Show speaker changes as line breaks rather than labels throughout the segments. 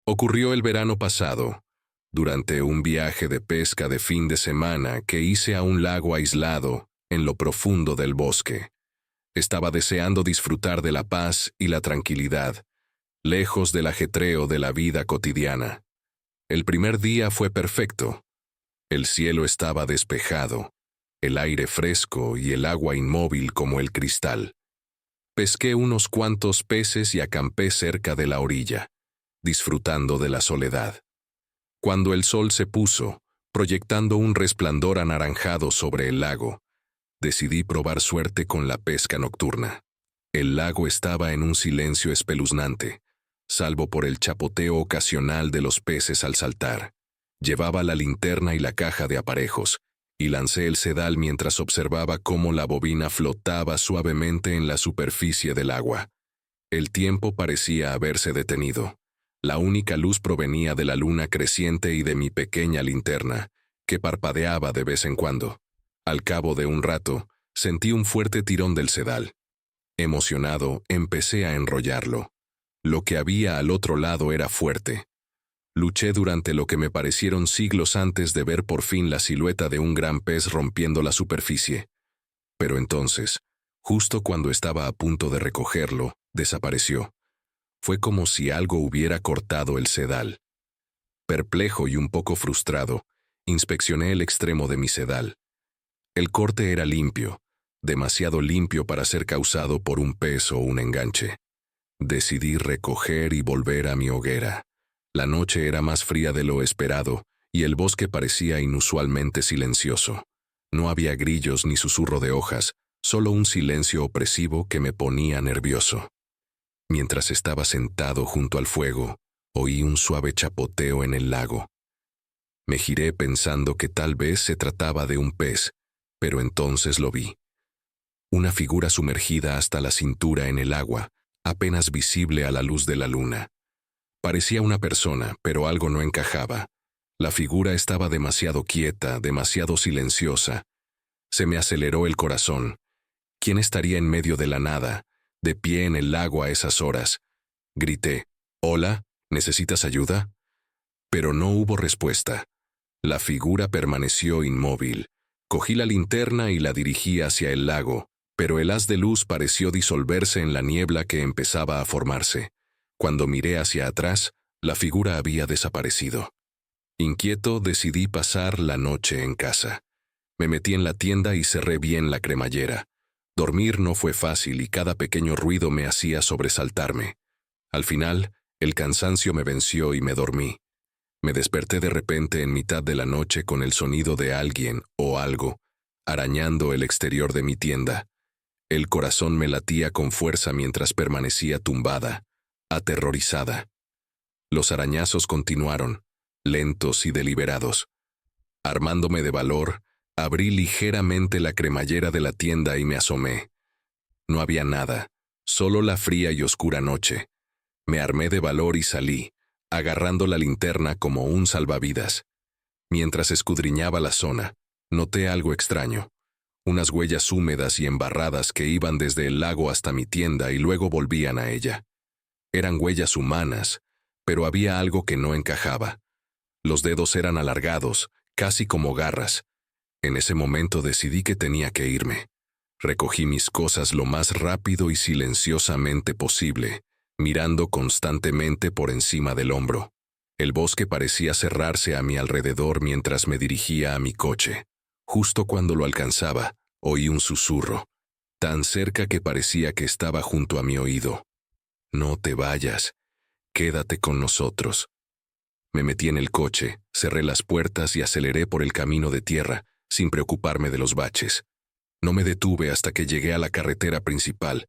Ocurrió el verano pasado, durante un viaje de pesca de fin de semana que hice a un lago aislado en lo profundo del bosque. Estaba deseando disfrutar de la paz y la tranquilidad, lejos del ajetreo de la vida cotidiana. El primer día fue perfecto. El cielo estaba despejado, el aire fresco y el agua inmóvil como el cristal. Pesqué unos cuantos peces y acampé cerca de la orilla, disfrutando de la soledad. Cuando el sol se puso, proyectando un resplandor anaranjado sobre el lago, decidí probar suerte con la pesca nocturna. El lago estaba en un silencio espeluznante, salvo por el chapoteo ocasional de los peces al saltar. Llevaba la linterna y la caja de aparejos, y lancé el sedal mientras observaba cómo la bobina flotaba suavemente en la superficie del agua. El tiempo parecía haberse detenido. La única luz provenía de la luna creciente y de mi pequeña linterna, que parpadeaba de vez en cuando. Al cabo de un rato, sentí un fuerte tirón del sedal. Emocionado, empecé a enrollarlo. Lo que había al otro lado era fuerte. Luché durante lo que me parecieron siglos antes de ver por fin la silueta de un gran pez rompiendo la superficie. Pero entonces, justo cuando estaba a punto de recogerlo, desapareció. Fue como si algo hubiera cortado el sedal. Perplejo y un poco frustrado, inspeccioné el extremo de mi sedal. El corte era limpio, demasiado limpio para ser causado por un pez o un enganche. Decidí recoger y volver a mi hoguera. La noche era más fría de lo esperado y el bosque parecía inusualmente silencioso. No había grillos ni susurro de hojas, solo un silencio opresivo que me ponía nervioso. Mientras estaba sentado junto al fuego, oí un suave chapoteo en el lago. Me giré pensando que tal vez se trataba de un pez, pero entonces lo vi. Una figura sumergida hasta la cintura en el agua, apenas visible a la luz de la luna. Parecía una persona, pero algo no encajaba. La figura estaba demasiado quieta, demasiado silenciosa. Se me aceleró el corazón. ¿Quién estaría en medio de la nada, de pie en el lago a esas horas? Grité, «Hola, ¿necesitas ayuda?» Pero no hubo respuesta. La figura permaneció inmóvil. Cogí la linterna y la dirigí hacia el lago, pero el haz de luz pareció disolverse en la niebla que empezaba a formarse. Cuando miré hacia atrás, la figura había desaparecido. Inquieto, decidí pasar la noche en casa. Me metí en la tienda y cerré bien la cremallera. Dormir no fue fácil y cada pequeño ruido me hacía sobresaltarme. Al final, el cansancio me venció y me dormí. Me desperté de repente en mitad de la noche con el sonido de alguien o algo arañando el exterior de mi tienda. El corazón me latía con fuerza mientras permanecía tumbada, aterrorizada. Los arañazos continuaron, lentos y deliberados. Armándome de valor, abrí ligeramente la cremallera de la tienda y me asomé. No había nada, solo la fría y oscura noche. Me armé de valor y salí, agarrando la linterna como un salvavidas. Mientras escudriñaba la zona, noté algo extraño. Unas huellas húmedas y embarradas que iban desde el lago hasta mi tienda y luego volvían a ella. Eran huellas humanas, pero había algo que no encajaba. Los dedos eran alargados, casi como garras. En ese momento decidí que tenía que irme. Recogí mis cosas lo más rápido y silenciosamente posible, mirando constantemente por encima del hombro. El bosque parecía cerrarse a mi alrededor mientras me dirigía a mi coche. Justo cuando lo alcanzaba, oí un susurro, tan cerca que parecía que estaba junto a mi oído. «No te vayas, quédate con nosotros». Me metí en el coche, cerré las puertas y aceleré por el camino de tierra, sin preocuparme de los baches. No me detuve hasta que llegué a la carretera principal,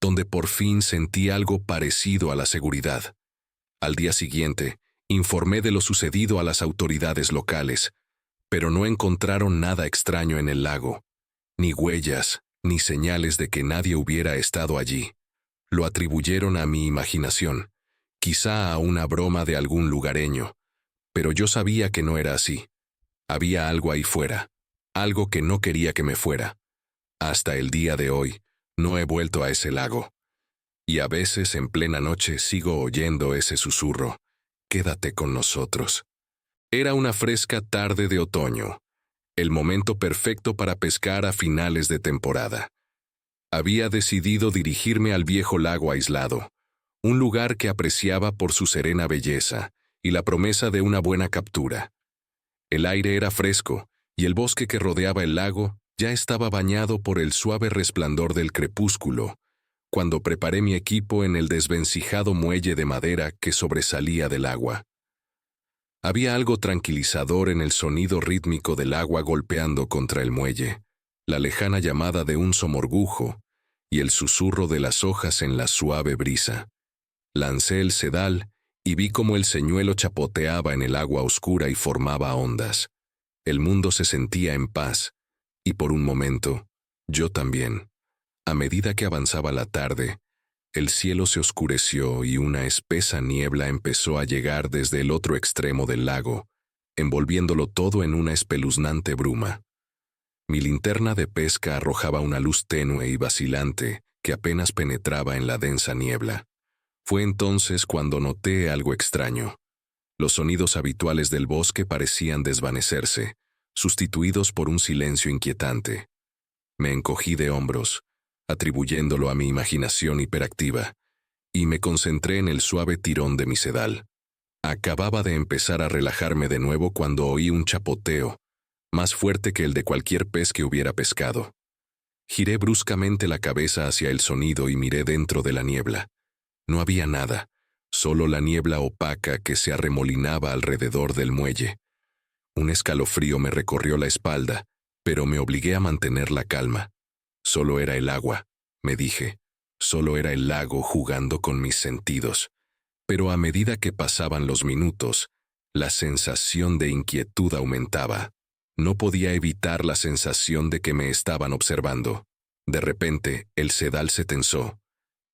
donde por fin sentí algo parecido a la seguridad. Al día siguiente, informé de lo sucedido a las autoridades locales, pero no encontraron nada extraño en el lago, ni huellas, ni señales de que nadie hubiera estado allí. Lo atribuyeron a mi imaginación, quizá a una broma de algún lugareño, pero yo sabía que no era así. Había algo ahí fuera, algo que no quería que me fuera. Hasta el día de hoy, no he vuelto a ese lago. Y a veces en plena noche sigo oyendo ese susurro, quédate con nosotros. Era una fresca tarde de otoño, el momento perfecto para pescar a finales de temporada. Había decidido dirigirme al viejo lago aislado, un lugar que apreciaba por su serena belleza y la promesa de una buena captura. El aire era fresco, y el bosque que rodeaba el lago ya estaba bañado por el suave resplandor del crepúsculo, cuando preparé mi equipo en el desvencijado muelle de madera que sobresalía del agua. Había algo tranquilizador en el sonido rítmico del agua golpeando contra el muelle, la lejana llamada de un somorgujo y el susurro de las hojas en la suave brisa. Lancé el sedal y vi cómo el señuelo chapoteaba en el agua oscura y formaba ondas. El mundo se sentía en paz, y por un momento, yo también. A medida que avanzaba la tarde, el cielo se oscureció y una espesa niebla empezó a llegar desde el otro extremo del lago, envolviéndolo todo en una espeluznante bruma. Mi linterna de pesca arrojaba una luz tenue y vacilante que apenas penetraba en la densa niebla. Fue entonces cuando noté algo extraño. Los sonidos habituales del bosque parecían desvanecerse, sustituidos por un silencio inquietante. Me encogí de hombros, atribuyéndolo a mi imaginación hiperactiva, y me concentré en el suave tirón de mi sedal. Acababa de empezar a relajarme de nuevo cuando oí un chapoteo, más fuerte que el de cualquier pez que hubiera pescado. Giré bruscamente la cabeza hacia el sonido y miré dentro de la niebla. No había nada, solo la niebla opaca que se arremolinaba alrededor del muelle. Un escalofrío me recorrió la espalda, pero me obligué a mantener la calma. Solo era el agua, me dije. Solo era el lago jugando con mis sentidos. Pero a medida que pasaban los minutos, la sensación de inquietud aumentaba. No podía evitar la sensación de que me estaban observando. De repente, el sedal se tensó.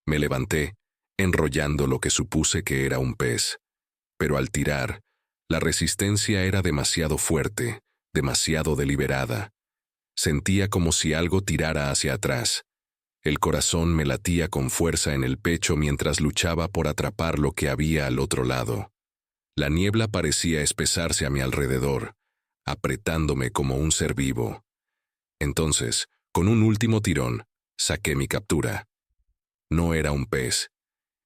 Me levanté, enrollando lo que supuse que era un pez. Pero al tirar, la resistencia era demasiado fuerte, demasiado deliberada. Sentía como si algo tirara hacia atrás. El corazón me latía con fuerza en el pecho mientras luchaba por atrapar lo que había al otro lado. La niebla parecía espesarse a mi alrededor, apretándome como un ser vivo. Entonces, con un último tirón, saqué mi captura. No era un pez.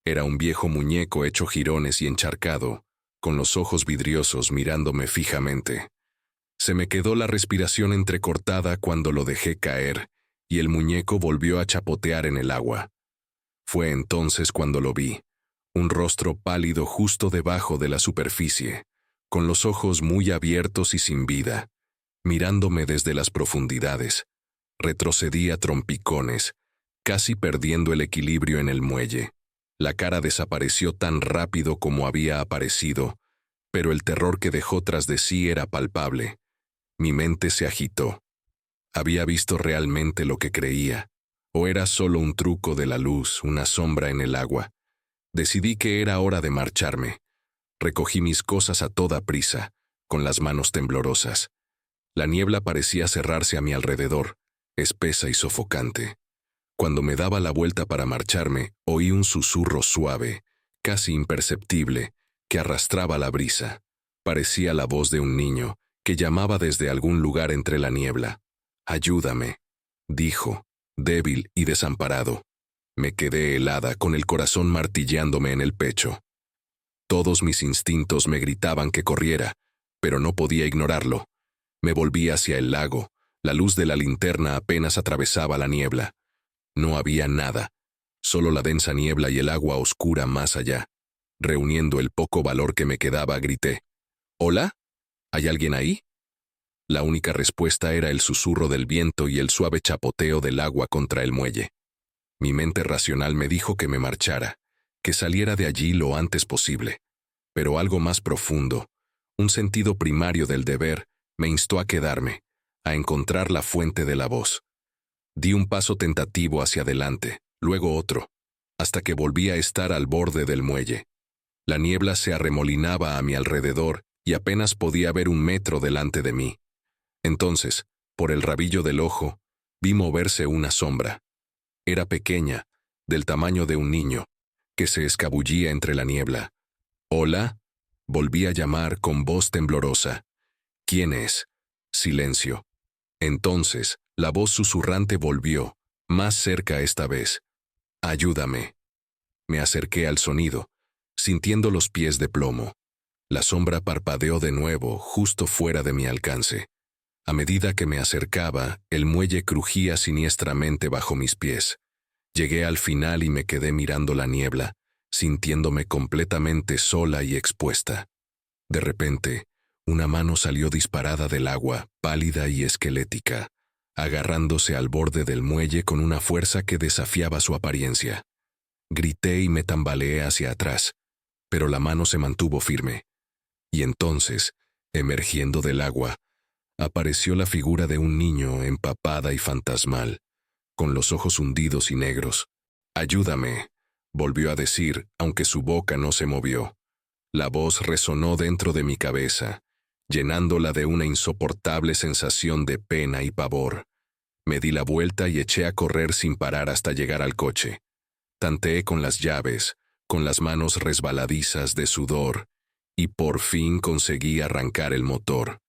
Era un viejo muñeco hecho jirones y encharcado, con los ojos vidriosos mirándome fijamente. Se me quedó la respiración entrecortada cuando lo dejé caer, y el muñeco volvió a chapotear en el agua. Fue entonces cuando lo vi, un rostro pálido justo debajo de la superficie, con los ojos muy abiertos y sin vida, mirándome desde las profundidades. Retrocedí a trompicones, casi perdiendo el equilibrio en el muelle. La cara desapareció tan rápido como había aparecido, pero el terror que dejó tras de sí era palpable. Mi mente se agitó. ¿Había visto realmente lo que creía? ¿O era solo un truco de la luz, una sombra en el agua? Decidí que era hora de marcharme. Recogí mis cosas a toda prisa, con las manos temblorosas. La niebla parecía cerrarse a mi alrededor, espesa y sofocante. Cuando me daba la vuelta para marcharme, oí un susurro suave, casi imperceptible, que arrastraba la brisa. Parecía la voz de un niño, que llamaba desde algún lugar entre la niebla. «Ayúdame», dijo, débil y desamparado. Me quedé helada, con el corazón martillándome en el pecho. Todos mis instintos me gritaban que corriera, pero no podía ignorarlo. Me volví hacia el lago. La luz de la linterna apenas atravesaba la niebla. No había nada, solo la densa niebla y el agua oscura más allá. Reuniendo el poco valor que me quedaba, grité. «¿Hola? ¿Hay alguien ahí?» La única respuesta era el susurro del viento y el suave chapoteo del agua contra el muelle. Mi mente racional me dijo que me marchara, que saliera de allí lo antes posible. Pero algo más profundo, un sentido primario del deber, me instó a quedarme, a encontrar la fuente de la voz. Di un paso tentativo hacia adelante, luego otro, hasta que volví a estar al borde del muelle. La niebla se arremolinaba a mi alrededor y apenas podía ver 1 metro delante de mí. Entonces, por el rabillo del ojo, vi moverse una sombra. Era pequeña, del tamaño de un niño, que se escabullía entre la niebla. «¿Hola?», Volví a llamar con voz temblorosa. ¿Quién es? Silencio. Entonces, la voz susurrante volvió, más cerca esta vez. Ayúdame. Me acerqué al sonido, sintiendo los pies de plomo. La sombra parpadeó de nuevo, justo fuera de mi alcance. A medida que me acercaba, el muelle crujía siniestramente bajo mis pies. Llegué al final y me quedé mirando la niebla, sintiéndome completamente sola y expuesta. De repente, una mano salió disparada del agua, pálida y esquelética, agarrándose al borde del muelle con una fuerza que desafiaba su apariencia. Grité y me tambaleé hacia atrás, pero la mano se mantuvo firme. Y entonces, emergiendo del agua, apareció la figura de un niño empapada y fantasmal, con los ojos hundidos y negros. «Ayúdame», volvió a decir, aunque su boca no se movió. La voz resonó dentro de mi cabeza, llenándola de una insoportable sensación de pena y pavor. Me di la vuelta y eché a correr sin parar hasta llegar al coche. Tanteé con las llaves, con las manos resbaladizas de sudor, y por fin conseguí arrancar el motor.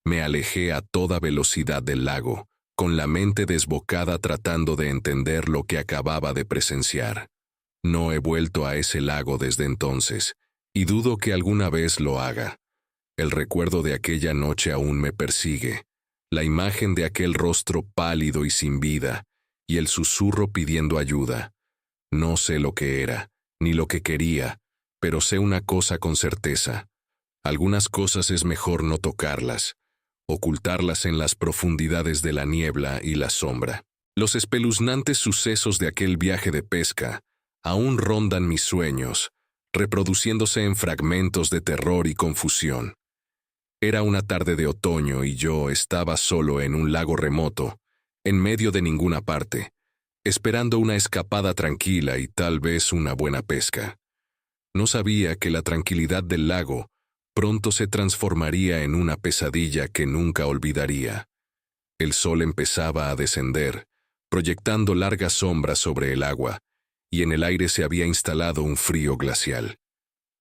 Me alejé a toda velocidad del lago, con la mente desbocada tratando de entender lo que acababa de presenciar. No he vuelto a ese lago desde entonces, y dudo que alguna vez lo haga. El recuerdo de aquella noche aún me persigue, la imagen de aquel rostro pálido y sin vida, y el susurro pidiendo ayuda. No sé lo que era, ni lo que quería, pero sé una cosa con certeza. Algunas cosas es mejor no tocarlas, ocultarlas en las profundidades de la niebla y la sombra. Los espeluznantes sucesos de aquel viaje de pesca aún rondan mis sueños, reproduciéndose en fragmentos de terror y confusión. Era una tarde de otoño y yo estaba solo en un lago remoto, en medio de ninguna parte, esperando una escapada tranquila y tal vez una buena pesca. No sabía que la tranquilidad del lago pronto se transformaría en una pesadilla que nunca olvidaría. El sol empezaba a descender, proyectando largas sombras sobre el agua, y en el aire se había instalado un frío glacial.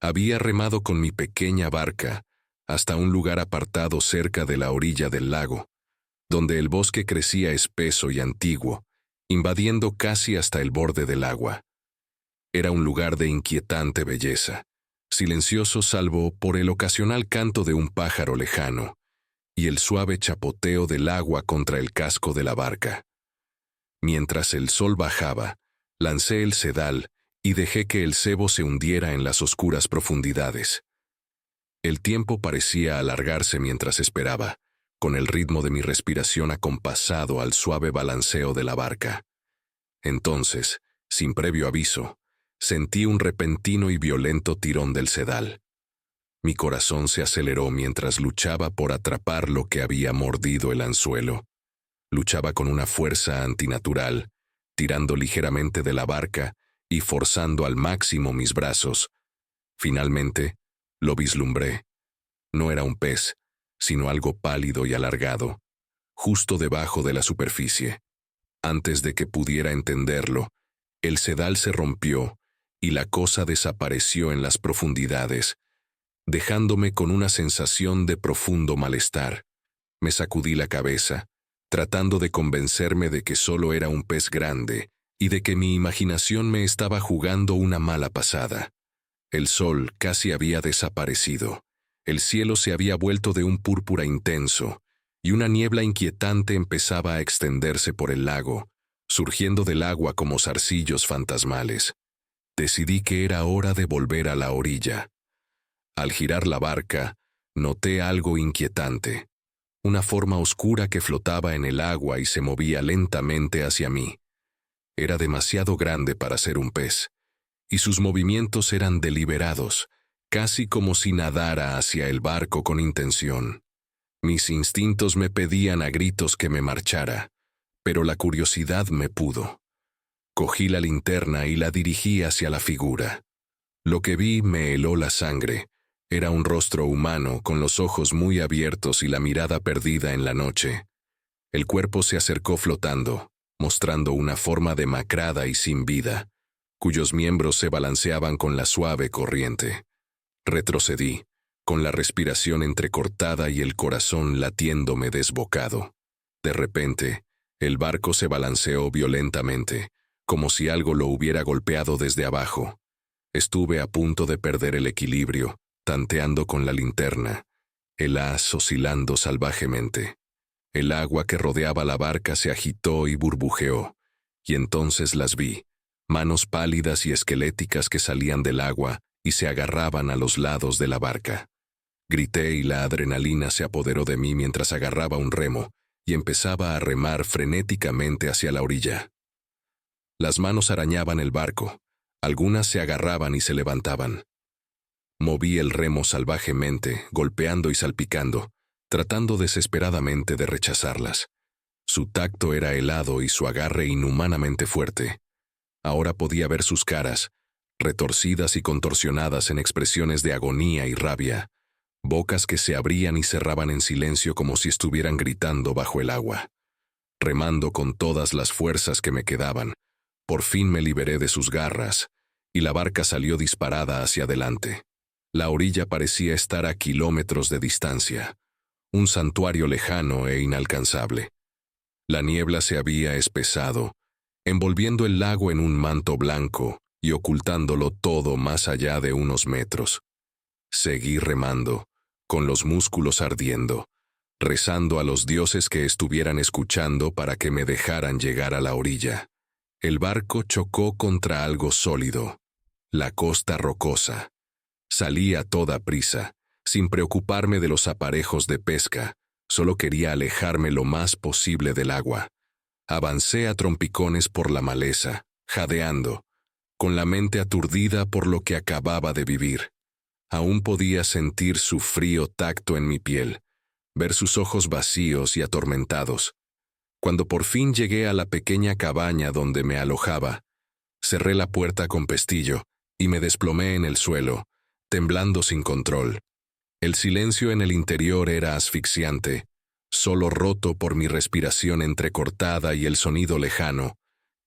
Había remado con mi pequeña barca hasta un lugar apartado cerca de la orilla del lago, donde el bosque crecía espeso y antiguo, invadiendo casi hasta el borde del agua. Era un lugar de inquietante belleza, silencioso salvo por el ocasional canto de un pájaro lejano y el suave chapoteo del agua contra el casco de la barca. Mientras el sol bajaba, lancé el sedal y dejé que el cebo se hundiera en las oscuras profundidades. El tiempo parecía alargarse mientras esperaba, con el ritmo de mi respiración acompasado al suave balanceo de la barca. Entonces, sin previo aviso, sentí un repentino y violento tirón del sedal. Mi corazón se aceleró mientras luchaba por atrapar lo que había mordido el anzuelo. Luchaba con una fuerza antinatural, tirando ligeramente de la barca y forzando al máximo mis brazos. Finalmente, lo vislumbré. No era un pez, sino algo pálido y alargado, justo debajo de la superficie. Antes de que pudiera entenderlo, el sedal se rompió y la cosa desapareció en las profundidades, dejándome con una sensación de profundo malestar. Me sacudí la cabeza, tratando de convencerme de que solo era un pez grande y de que mi imaginación me estaba jugando una mala pasada. El sol casi había desaparecido. El cielo se había vuelto de un púrpura intenso, y una niebla inquietante empezaba a extenderse por el lago, surgiendo del agua como zarcillos fantasmales. Decidí que era hora de volver a la orilla. Al girar la barca, noté algo inquietante, una forma oscura que flotaba en el agua y se movía lentamente hacia mí. Era demasiado grande para ser un pez, y sus movimientos eran deliberados, casi como si nadara hacia el barco con intención. Mis instintos me pedían a gritos que me marchara, pero la curiosidad me pudo. Cogí la linterna y la dirigí hacia la figura. Lo que vi me heló la sangre. Era un rostro humano con los ojos muy abiertos y la mirada perdida en la noche. El cuerpo se acercó flotando, mostrando una forma demacrada y sin vida, cuyos miembros se balanceaban con la suave corriente. Retrocedí, con la respiración entrecortada y el corazón latiéndome desbocado. De repente, el barco se balanceó violentamente, como si algo lo hubiera golpeado desde abajo. Estuve a punto de perder el equilibrio, tanteando con la linterna, el haz oscilando salvajemente. El agua que rodeaba la barca se agitó y burbujeó, y entonces las vi, manos pálidas y esqueléticas que salían del agua y se agarraban a los lados de la barca. Grité y la adrenalina se apoderó de mí mientras agarraba un remo y empezaba a remar frenéticamente hacia la orilla. Las manos arañaban el barco, algunas se agarraban y se levantaban. Moví el remo salvajemente, golpeando y salpicando, tratando desesperadamente de rechazarlas. Su tacto era helado y su agarre inhumanamente fuerte. Ahora podía ver sus caras, retorcidas y contorsionadas en expresiones de agonía y rabia, bocas que se abrían y cerraban en silencio como si estuvieran gritando bajo el agua. Remando con todas las fuerzas que me quedaban, por fin me liberé de sus garras, y la barca salió disparada hacia adelante. La orilla parecía estar a kilómetros de distancia, un santuario lejano e inalcanzable. La niebla se había espesado, envolviendo el lago en un manto blanco y ocultándolo todo más allá de unos metros. Seguí remando, con los músculos ardiendo, rezando a los dioses que estuvieran escuchando para que me dejaran llegar a la orilla. El barco chocó contra algo sólido, la costa rocosa. Salí a toda prisa, sin preocuparme de los aparejos de pesca, solo quería alejarme lo más posible del agua. Avancé a trompicones por la maleza, jadeando, con la mente aturdida por lo que acababa de vivir. Aún podía sentir su frío tacto en mi piel, ver sus ojos vacíos y atormentados. Cuando por fin llegué a la pequeña cabaña donde me alojaba, cerré la puerta con pestillo y me desplomé en el suelo, temblando sin control. El silencio en el interior era asfixiante, solo roto por mi respiración entrecortada y el sonido lejano,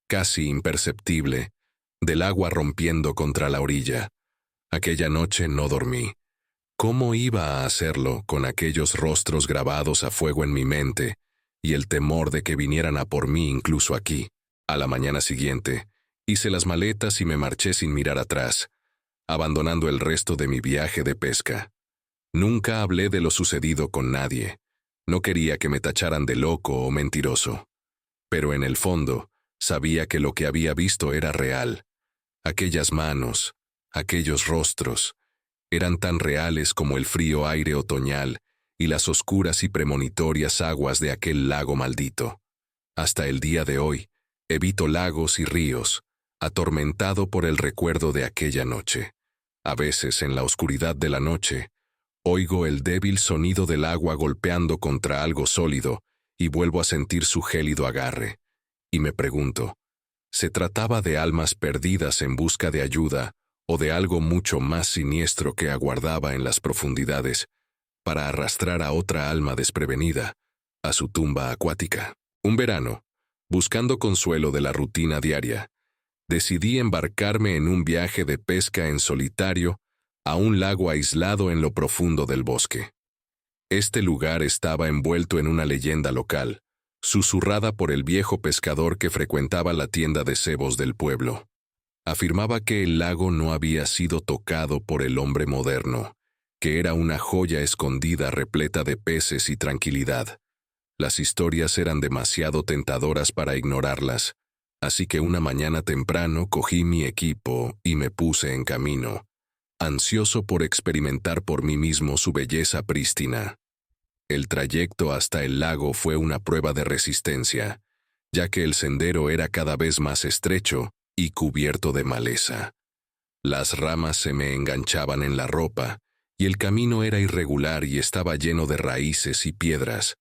casi imperceptible, del agua rompiendo contra la orilla. Aquella noche no dormí. ¿Cómo iba a hacerlo con aquellos rostros grabados a fuego en mi mente y el temor de que vinieran a por mí incluso aquí? A la mañana siguiente, hice las maletas y me marché sin mirar atrás, abandonando el resto de mi viaje de pesca. Nunca hablé de lo sucedido con nadie. No quería que me tacharan de loco o mentiroso. Pero en el fondo, sabía que lo que había visto era real. Aquellas manos, aquellos rostros, eran tan reales como el frío aire otoñal y las oscuras y premonitorias aguas de aquel lago maldito. Hasta el día de hoy, evito lagos y ríos, atormentado por el recuerdo de aquella noche. A veces, en la oscuridad de la noche, oigo el débil sonido del agua golpeando contra algo sólido y vuelvo a sentir su gélido agarre. Y me pregunto, ¿se trataba de almas perdidas en busca de ayuda o de algo mucho más siniestro que aguardaba en las profundidades para arrastrar a otra alma desprevenida a su tumba acuática? Un verano, buscando consuelo de la rutina diaria, decidí embarcarme en un viaje de pesca en solitario a un lago aislado en lo profundo del bosque. Este lugar estaba envuelto en una leyenda local, susurrada por el viejo pescador que frecuentaba la tienda de cebos del pueblo. Afirmaba que el lago no había sido tocado por el hombre moderno, que era una joya escondida repleta de peces y tranquilidad. Las historias eran demasiado tentadoras para ignorarlas, así que una mañana temprano cogí mi equipo y me puse en camino, ansioso por experimentar por mí mismo su belleza prístina. El trayecto hasta el lago fue una prueba de resistencia, ya que el sendero era cada vez más estrecho y cubierto de maleza. Las ramas se me enganchaban en la ropa, y el camino era irregular y estaba lleno de raíces y piedras.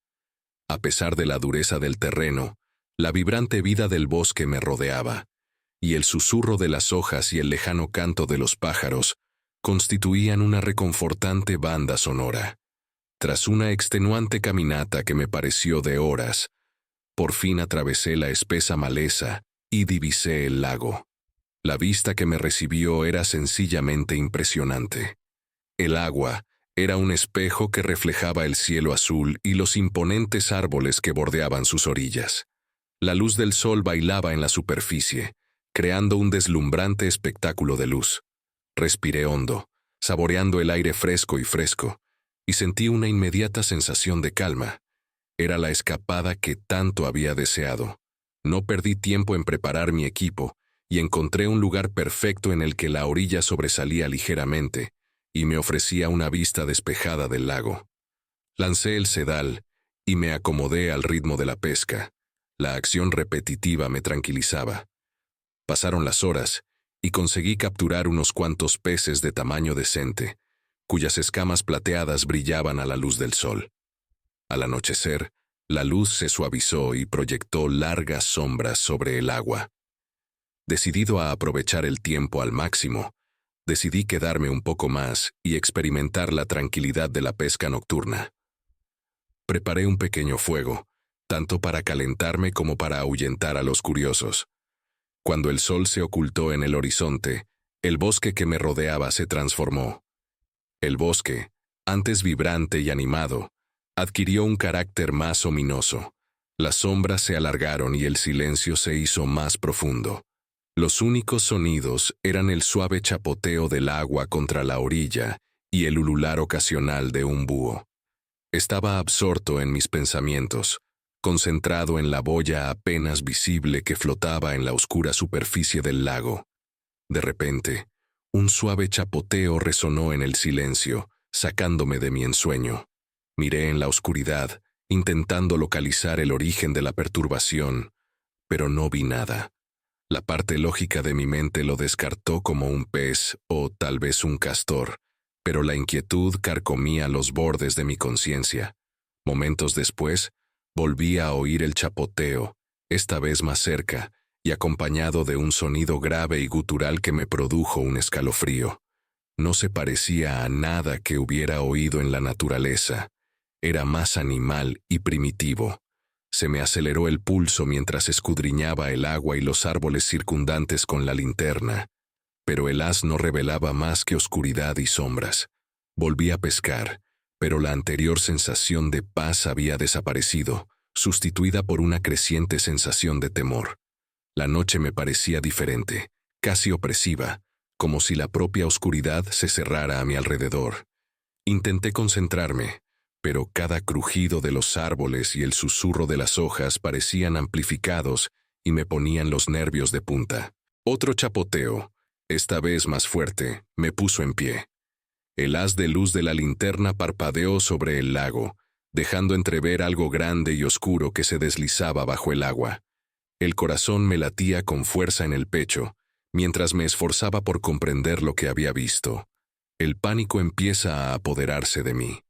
A pesar de la dureza del terreno, la vibrante vida del bosque me rodeaba, y el susurro de las hojas y el lejano canto de los pájaros constituían una reconfortante banda sonora. Tras una extenuante caminata que me pareció de horas, por fin atravesé la espesa maleza y divisé el lago. La vista que me recibió era sencillamente impresionante. El agua, Era un espejo que reflejaba el cielo azul y los imponentes árboles que bordeaban sus orillas. La luz del sol bailaba en la superficie, creando un deslumbrante espectáculo de luz. Respiré hondo, saboreando el aire fresco, y sentí una inmediata sensación de calma. Era la escapada que tanto había deseado. No perdí tiempo en preparar mi equipo y encontré un lugar perfecto en el que la orilla sobresalía ligeramente y me ofrecía una vista despejada del lago. Lancé el sedal y me acomodé al ritmo de la pesca. La acción repetitiva me tranquilizaba. Pasaron las horas y conseguí capturar unos cuantos peces de tamaño decente, cuyas escamas plateadas brillaban a la luz del sol. Al anochecer, la luz se suavizó y proyectó largas sombras sobre el agua. Decidido a aprovechar el tiempo al máximo, decidí quedarme un poco más y experimentar la tranquilidad de la pesca nocturna. Preparé un pequeño fuego, tanto para calentarme como para ahuyentar a los curiosos. Cuando el sol se ocultó en el horizonte, el bosque que me rodeaba se transformó. El bosque, antes vibrante y animado, adquirió un carácter más ominoso. Las sombras se alargaron y el silencio se hizo más profundo. Los únicos sonidos eran el suave chapoteo del agua contra la orilla y el ulular ocasional de un búho. Estaba absorto en mis pensamientos, concentrado en la boya apenas visible que flotaba en la oscura superficie del lago. De repente, un suave chapoteo resonó en el silencio, sacándome de mi ensueño. Miré en la oscuridad, intentando localizar el origen de la perturbación, pero no vi nada. La parte lógica de mi mente lo descartó como un pez o tal vez un castor, pero la inquietud carcomía los bordes de mi conciencia. Momentos después, volví a oír el chapoteo, esta vez más cerca, y acompañado de un sonido grave y gutural que me produjo un escalofrío. No se parecía a nada que hubiera oído en la naturaleza. Era más animal y primitivo. Se me aceleró el pulso mientras escudriñaba el agua y los árboles circundantes con la linterna, pero el haz no revelaba más que oscuridad y sombras. Volví a pescar, pero la anterior sensación de paz había desaparecido, sustituida por una creciente sensación de temor. La noche me parecía diferente, casi opresiva, como si la propia oscuridad se cerrara a mi alrededor. Intenté concentrarme, pero cada crujido de los árboles y el susurro de las hojas parecían amplificados y me ponían los nervios de punta. Otro chapoteo, esta vez más fuerte, me puso en pie. El haz de luz de la linterna parpadeó sobre el lago, dejando entrever algo grande y oscuro que se deslizaba bajo el agua. El corazón me latía con fuerza en el pecho, mientras me esforzaba por comprender lo que había visto. El pánico empieza a apoderarse de mí.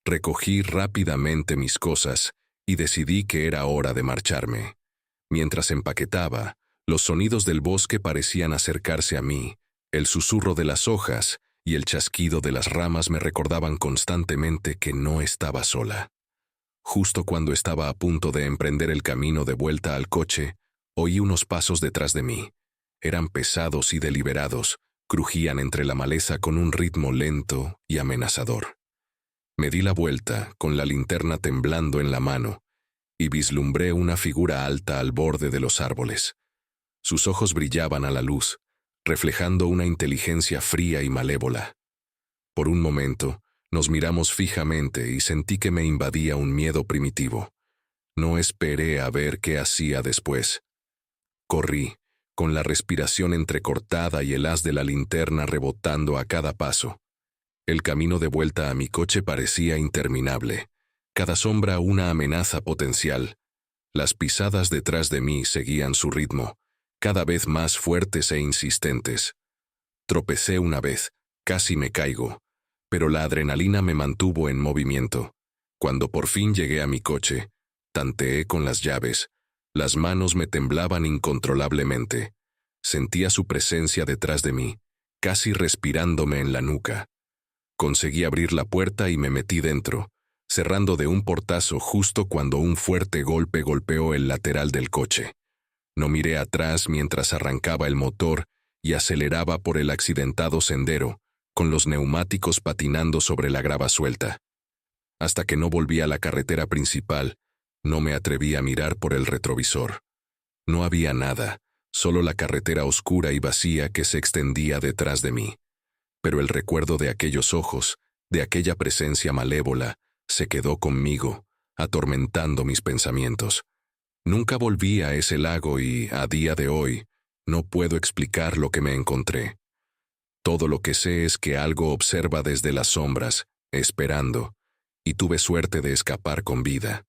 Recogí rápidamente mis cosas y decidí que era hora de marcharme. Mientras empaquetaba, los sonidos del bosque parecían acercarse a mí, el susurro de las hojas y el chasquido de las ramas me recordaban constantemente que no estaba sola. Justo cuando estaba a punto de emprender el camino de vuelta al coche, oí unos pasos detrás de mí. Eran pesados y deliberados, crujían entre la maleza con un ritmo lento y amenazador. Me di la vuelta, con la linterna temblando en la mano, y vislumbré una figura alta al borde de los árboles. Sus ojos brillaban a la luz, reflejando una inteligencia fría y malévola. Por un momento, nos miramos fijamente y sentí que me invadía un miedo primitivo. No esperé a ver qué hacía después. Corrí, con la respiración entrecortada y el haz de la linterna rebotando a cada paso. El camino de vuelta a mi coche parecía interminable, cada sombra una amenaza potencial. Las pisadas detrás de mí seguían su ritmo, cada vez más fuertes e insistentes. Tropecé una vez, casi me caigo, pero la adrenalina me mantuvo en movimiento. Cuando por fin llegué a mi coche, tanteé con las llaves. Las manos me temblaban incontrolablemente. Sentía su presencia detrás de mí, casi respirándome en la nuca. Conseguí abrir la puerta y me metí dentro, cerrando de un portazo justo cuando un fuerte golpe golpeó el lateral del coche. No miré atrás mientras arrancaba el motor y aceleraba por el accidentado sendero, con los neumáticos patinando sobre la grava suelta. Hasta que no volví a la carretera principal, no me atreví a mirar por el retrovisor. No había nada, solo la carretera oscura y vacía que se extendía detrás de mí. Pero el recuerdo de aquellos ojos, de aquella presencia malévola, se quedó conmigo, atormentando mis pensamientos. Nunca volví a ese lago y, a día de hoy, no puedo explicar lo que me encontré. Todo lo que sé es que algo observa desde las sombras, esperando, y tuve suerte de escapar con vida.